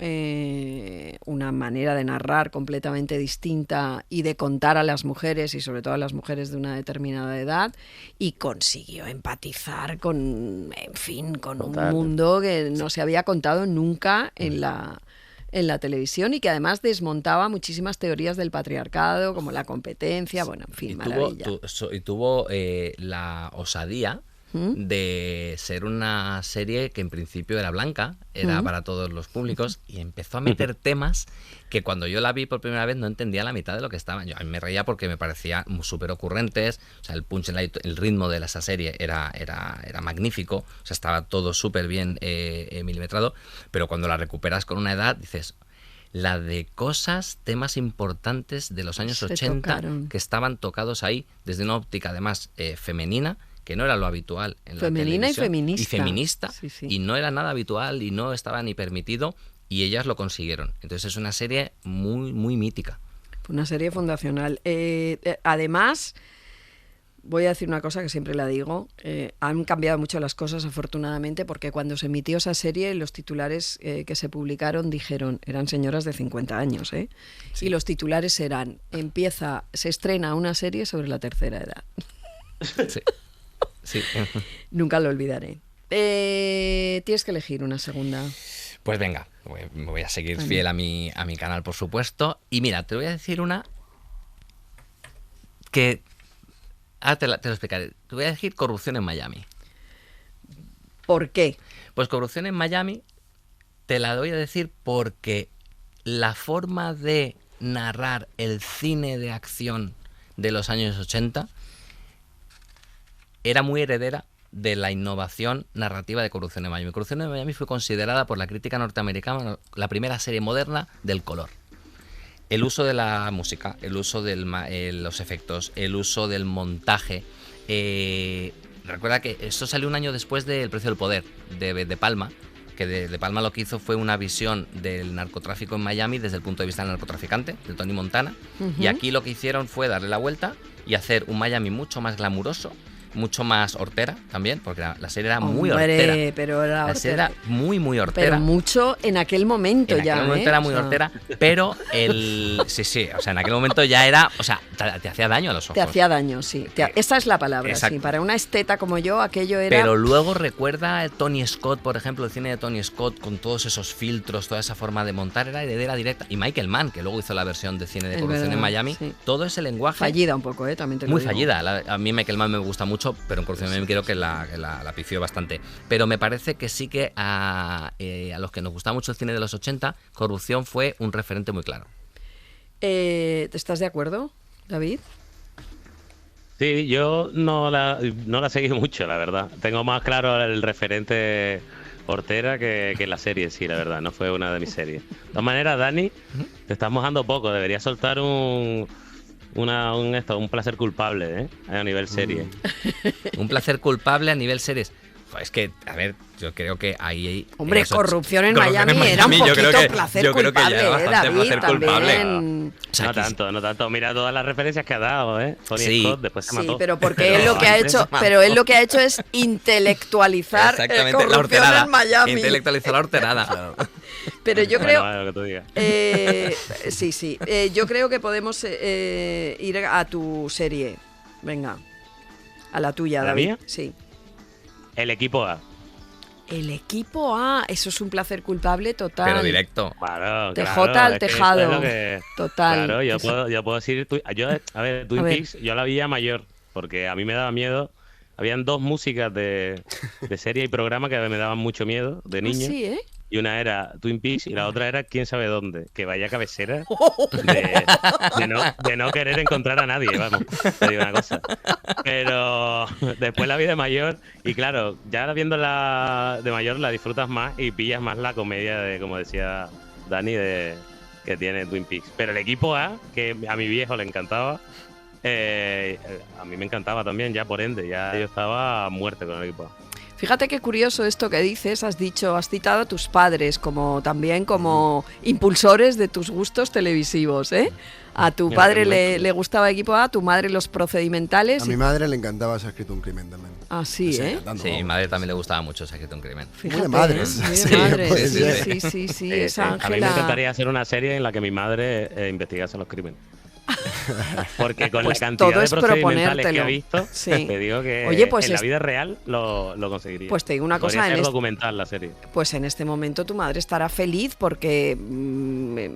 una manera de narrar completamente distinta y de contar a las mujeres, y sobre todo a las mujeres de una determinada edad, y consiguió empatizar con, en fin, con un mundo que no se había contado nunca en la televisión y que además desmontaba muchísimas teorías del patriarcado, como la competencia, bueno, en fin, maravilla. Y tuvo la osadía de ser una serie que en principio era blanca, era para todos los públicos, y empezó a meter temas que cuando yo la vi por primera vez no entendía la mitad de lo que estaban. Yo a mí me reía porque me parecían súper ocurrentes, o sea, el punchline, el ritmo de esa serie era magnífico, o sea, estaba todo súper bien milimetrado, pero cuando la recuperas con una edad dices... La de cosas, temas importantes de los años 80 que estaban tocados ahí desde una óptica además femenina, que no era lo habitual en la femenina televisión. Y feminista. Sí, y no era nada habitual y no estaba ni permitido, y ellas lo consiguieron. Entonces es una serie muy, muy mítica. Una serie fundacional. Además, voy a decir una cosa que siempre la digo, han cambiado mucho las cosas afortunadamente, porque cuando se emitió esa serie los titulares que se publicaron eran señoras de 50 años, sí. Y los titulares eran, se estrena una serie sobre la tercera edad. Sí. Sí. Nunca lo olvidaré. Tienes que elegir una segunda. Pues venga, me voy a seguir fiel a mi canal, por supuesto. Y mira, te voy a decir una que... Ahora te lo explicaré. Te voy a decir Corrupción en Miami. ¿Por qué? Pues Corrupción en Miami te la voy a decir porque la forma de narrar el cine de acción de los años 80 era muy heredera de la innovación narrativa de Corrupción en Miami. Corrupción en Miami fue considerada por la crítica norteamericana la primera serie moderna del color. El uso de la música, el uso de los efectos, el uso del montaje. Recuerda que esto salió un año después de El precio del poder, de Palma, que de Palma lo que hizo fue una visión del narcotráfico en Miami desde el punto de vista del narcotraficante, de Tony Montana. Y aquí lo que hicieron fue darle la vuelta y hacer un Miami mucho más glamuroso, mucho más hortera también, porque la serie era muy hortera. Pero era hortera. La serie era muy, muy hortera. Pero mucho en aquel momento ya. En aquel momento era muy hortera, pero sí, o sea, en aquel momento ya era, o sea, te hacía daño a los ojos. Te hacía daño, sí. Esa es la palabra, exacto. Sí. Para una esteta como yo, aquello era... Pero luego recuerda Tony Scott, por ejemplo, el cine de Tony Scott, con todos esos filtros, toda esa forma de montar, era heredera directa. Y Michael Mann, que luego hizo la versión de cine de Corrupción en Miami, sí. Todo ese lenguaje... Fallida un poco, también te lo muy digo. Fallida. A mí Michael Mann me gusta mucho, pero en Corrupción en Miami creo que la pifió bastante. Pero me parece que sí que a los que nos gusta mucho el cine de los 80, Corrupción fue un referente muy claro. ¿Estás de acuerdo, David? Sí, yo no la seguí mucho, la verdad. Tengo más claro el referente hortera que la serie, sí, la verdad. No fue una de mis series. De todas maneras, Dani, te estás mojando poco. Deberías soltar un placer culpable, a nivel serie. Un placer culpable a nivel series. Es que, a ver, yo creo que ahí... Hombre, corrupción en Miami era un yo creo poquito que, placer yo creo que culpable, ya era bastante David, placer culpable. también. O sea, No tanto. Mira todas las referencias que ha dado, ¿eh? Tony Sí. Scott después se Sí, mató. pero porque él lo que ha hecho, es intelectualizar Exactamente, la corrupción horterada. en Miami. Intelectualizar la horterada. Pero yo creo, Bueno, lo que tú digas. sí, yo creo que podemos ir a tu serie. Venga, a la tuya, ¿A la David. mía? Sí. El equipo A. El equipo A, eso es un placer culpable total. Pero directo. Claro, TJ al es que tejado. esto es lo que- Total. Claro, yo Eso. puedo decir... a ver, Twin A ver. Peaks, yo la veía mayor, porque a mí me daba miedo. Habían dos músicas de serie y programa que me daban mucho miedo de niño. Sí, ¿eh? Y una era Twin Peaks y la otra era Quién sabe dónde. Que vaya cabecera de no querer encontrar a nadie, vamos. Te digo una cosa. Pero después la vi de mayor y claro, ya viéndola de mayor la disfrutas más y pillas más la comedia de, como decía Dani, que tiene Twin Peaks. Pero el equipo A, que a mi viejo le encantaba, a mí me encantaba también, ya por ende. Ya yo estaba a muerte con el equipo A. Fíjate qué curioso esto que dices, has citado a tus padres como impulsores de tus gustos televisivos, ¿eh? A tu padre le gustaba Equipo A, a tu madre los procedimentales. A mi madre le encantaba Se ha escrito un crimen también. Ah, sí, ¿eh? Sí, mi madre también le gustaba mucho Se ha escrito un crimen. Fíjate, de madres. muy de Sí, madres. pues, Sí, esa A mí me Ángela. encantaría hacer una serie en la que mi madre investigase los crímenes. Porque con Pues la cantidad todo de es procedimentales que proponértelo. he visto, Sí. te digo que Oye, pues en la es- vida real lo conseguiría. Pues te digo una cosa, Podría en ser este- documental la serie. Pues en este momento tu madre estará feliz porque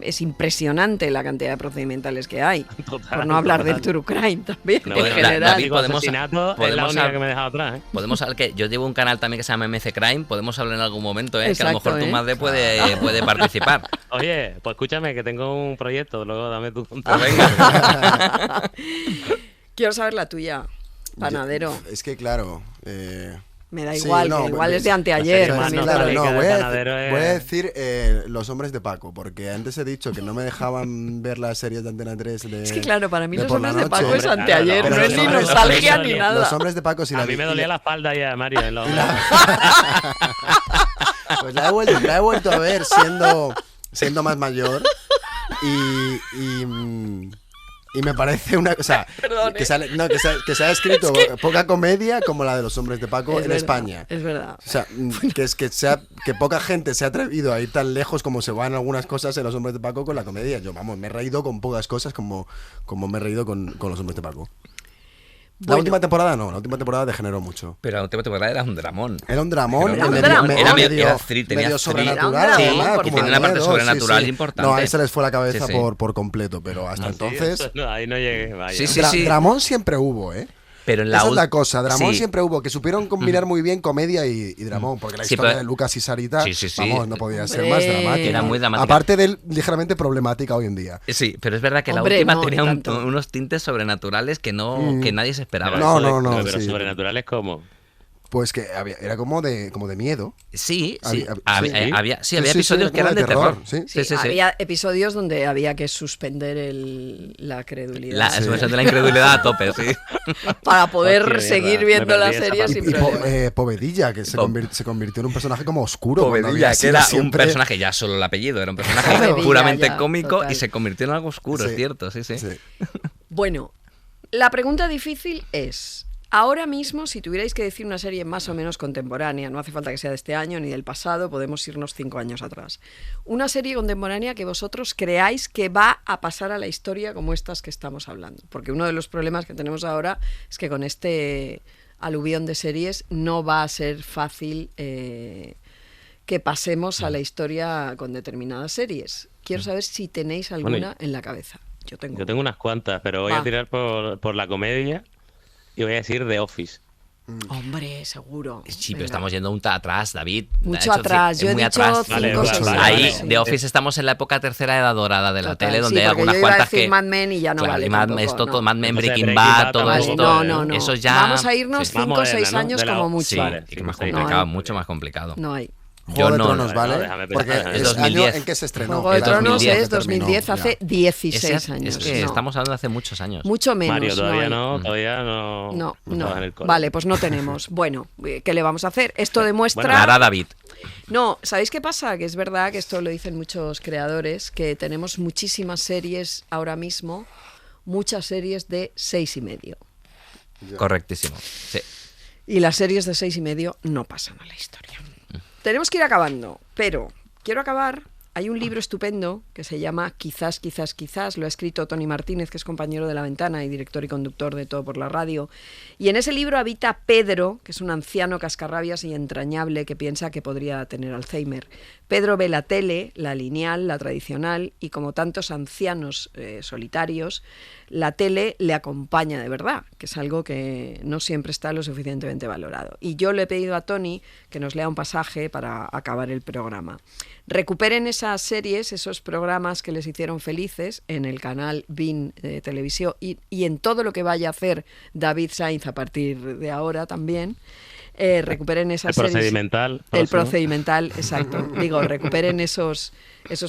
es impresionante la cantidad de procedimentales que hay. Por no hablar del true crime también, No, en bueno, general. David, podemos es la única que me he dejado atrás, ¿eh? Podemos hablar que yo llevo un canal también que se llama MC Crime, podemos hablar en algún momento, que a lo Exacto, mejor tu ¿eh? madre puede participar. Oye, pues escúchame, que tengo un proyecto, luego dame tu contacto. Quiero saber la tuya, panadero. Es que claro... Me da sí, igual, no, que igual pues, es de anteayer. o sea, también. claro, no, de voy a panadero decir, es- voy a decir, Los hombres de Paco, porque antes he dicho que no me dejaban ver las series de Antena 3 de Es que claro, para mí de Los por la hombres de noche. Paco es anteayer, Pero no es los ni hombres- nostalgia ni nada. Los hombres de Paco sí A la mí vi- me y dolía la- la espalda ya, Mario. En los... Pues la he vuelto a ver siendo más mayor y me parece una cosa que se ha escrito poca comedia como la de Los hombres de Paco Es en verdad, España. Es verdad. O sea, que poca gente se ha atrevido a ir tan lejos como se van algunas cosas en Los hombres de Paco con la comedia. Yo, vamos, me he reído con pocas cosas como me he reído con Los hombres de Paco. La última temporada no, la última temporada degeneró mucho. Pero la última temporada era un dramón. Era un dramón, Era un medio- dramón. medio- Era medio tenía sobrenatural, sí, además, porque como tiene una parte miedo, sobrenatural importante. No, ahí se les fue la cabeza Sí, sí. por completo, pero hasta Sí, entonces... eso no, ahí no llegué, vaya. Sí, sí. Dramón siempre hubo, ¿eh? Pero en la Esa es ul- la cosa, Dramón sí. siempre hubo, que supieron combinar muy bien comedia y Dramón, porque la Sí, historia pero- de Lucas y Sarita, Sí, sí, sí. vamos, no podía ser Hombre. más dramática. Era muy dramática. Aparte de ligeramente problemática hoy en día. Sí, pero es verdad que Hombre, la última no, tenía ni tanto. unos tintes sobrenaturales que que nadie se esperaba. No, Eso de- no, Pero sí. sobrenaturales como... Pues que era como de miedo. Sí, sí. Había- Había sí, episodios sí, que eran como de terror. sí. Sí. Había episodios donde había que suspender la credulidad. La expresión de la incredulidad a tope, sí. Para poder Hostia, seguir mierda, viendo me la perdí esa serie parte. sin Y problema. Povedilla, que se convirtió en un personaje como oscuro. cuando Povedilla, había que sido era un siempre- personaje, ya solo el apellido, era un personaje Povedilla, puramente ya, cómico total. y se convirtió en algo oscuro, Sí. es cierto, sí. Bueno, la pregunta difícil es, ahora mismo, si tuvierais que decir una serie más o menos contemporánea, no hace falta que sea de este año ni del pasado, podemos irnos 5 años atrás, una serie contemporánea que vosotros creáis que va a pasar a la historia como estas que estamos hablando. Porque uno de los problemas que tenemos ahora es que con este aluvión de series no va a ser fácil que pasemos a la historia con determinadas series. Quiero saber si tenéis alguna Bueno, en la cabeza. Yo tengo. Yo tengo unas cuantas, pero voy Va. a tirar por la comedia y voy a decir The Office. Hombre, seguro. Sí, pero Venga. estamos yendo un atrás, David. Mucho Eso sí, atrás, yo he muy dicho atrás. 5 Vale, o vale, 6 vale, Ahí, vale, años. The Office, estamos en la época tercera edad dorada de la Total, tele, donde sí, hay porque algunas yo iba a cuantas decir que... Mad Men y ya no Claro, vale y Mad tampoco, esto, no. Mad Men, Entonces, Breaking Breaking Bad, Bad todo tampoco, esto. no. Eso ya... Vamos a irnos Sí, más 5 o 6 moderna, ¿no? años De la- como mucho. Sí, Vale, y que más sí, complicado, no. mucho más complicado. No hay. Juego de no, Tronos, no, ¿vale? déjame pensar, Porque déjame es pensar. año 2010. en que se estrenó. Juego de Es Tronos 2010 es 2010, hace Ya. 16 años. Es que no. estamos hablando de hace muchos años. Mucho menos. Mario, todavía hay. no. No. estabas en el cole. Vale, pues no tenemos. Bueno, ¿qué le vamos a hacer? Esto demuestra... Bueno, hará David. No, ¿sabéis qué pasa? Que es verdad que esto lo dicen muchos creadores, que tenemos muchísimas series ahora mismo, muchas series de 6,5. Correctísimo. Sí. Y las series de 6,5 no pasan a la historia. Tenemos que ir acabando, pero quiero acabar. Hay un libro estupendo que se llama Quizás, quizás, quizás. Lo ha escrito Tony Martínez, que es compañero de La Ventana y director y conductor de Todo por la Radio. Y en ese libro habita Pedro, que es un anciano cascarrabias y entrañable que piensa que podría tener Alzheimer. Pedro ve la tele, la lineal, la tradicional, y como tantos ancianos solitarios, la tele le acompaña de verdad, que es algo que no siempre está lo suficientemente valorado. Y yo le he pedido a Tony que nos lea un pasaje para acabar el programa. Recuperen esas series, esos programas que les hicieron felices en el canal BIN de televisión y en todo lo que vaya a hacer David Sainz a partir de ahora también. Recuperen esas El series. procedimental. El procedimental, exacto. Digo, recuperen esos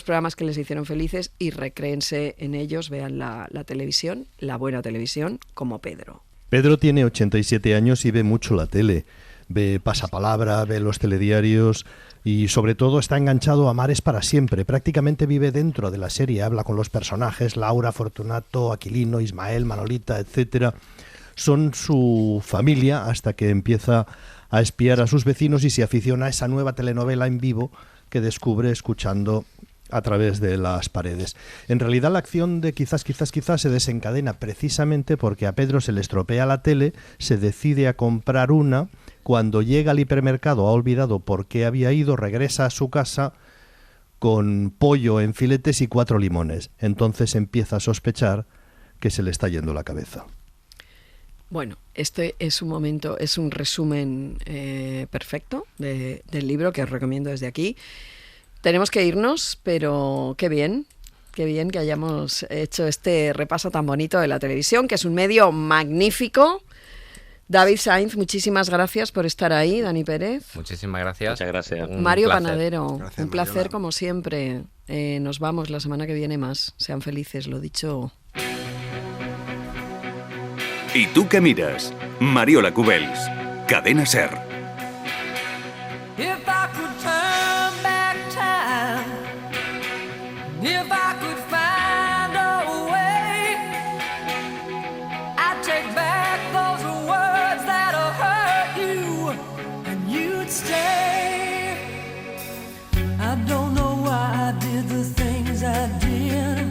programas que les hicieron felices y recréense en ellos, vean la televisión, la buena televisión, como Pedro. Pedro tiene 87 años y ve mucho la tele. Ve Pasapalabra, ve los telediarios y sobre todo está enganchado a Mares para siempre. Prácticamente vive dentro de la serie, habla con los personajes, Laura, Fortunato, Aquilino, Ismael, Manolita, etcétera. Son su familia hasta que empieza a espiar a sus vecinos y se aficiona a esa nueva telenovela en vivo que descubre escuchando a través de las paredes. En realidad la acción de Quizás, quizás, quizás se desencadena precisamente porque a Pedro se le estropea la tele, se decide a comprar una, cuando llega al hipermercado ha olvidado por qué había ido, regresa a su casa con pollo en filetes y 4 limones. Entonces empieza a sospechar que se le está yendo la cabeza. Bueno, este es un momento, es un resumen perfecto del libro que os recomiendo desde aquí. Tenemos que irnos, pero qué bien que hayamos hecho este repaso tan bonito de la televisión, que es un medio magnífico. David Sainz, muchísimas gracias por estar ahí. Dani Pérez. Muchísimas gracias. Muchas gracias. Mario placer. Panadero, Gracias, un placer Mariola. como siempre. Nos vamos la semana que viene más. Sean felices, lo dicho. ¿Y tú qué miras? Mariola Cubells, Cadena SER. If I could turn back time, if I could find a way, I'd take back those words that hurt you, and you'd stay. I don't know why I did the things I did.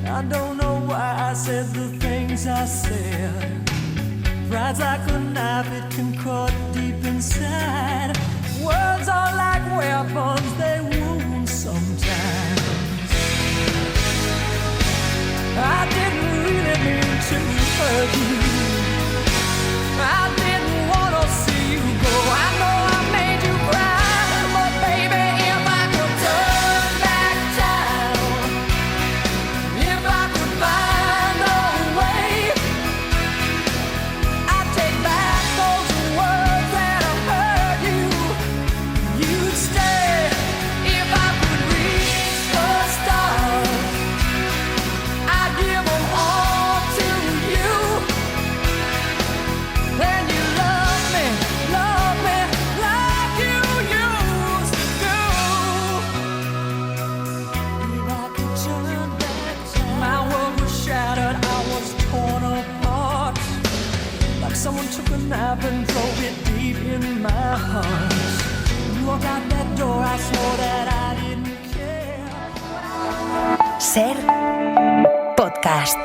I don't know why I said the things I said. Pride's like a knife, it can cut deep inside. Words are like weapons, they wound sometimes. I didn't really mean to hurt you. I didn't want to see you go. I know I made you cry, but baby, if I could turn back time, if I could find a way, I'd take back those words that hurt you. You'd stay. If I could reach the stars, I'd give them all to you. Then you love me like you used to. If I could turn back time, my world was shattered, I was torn apart. Like someone took a knife and drove it deep in my heart. You walked out that door, I swore that I didn't care. SER Podcast.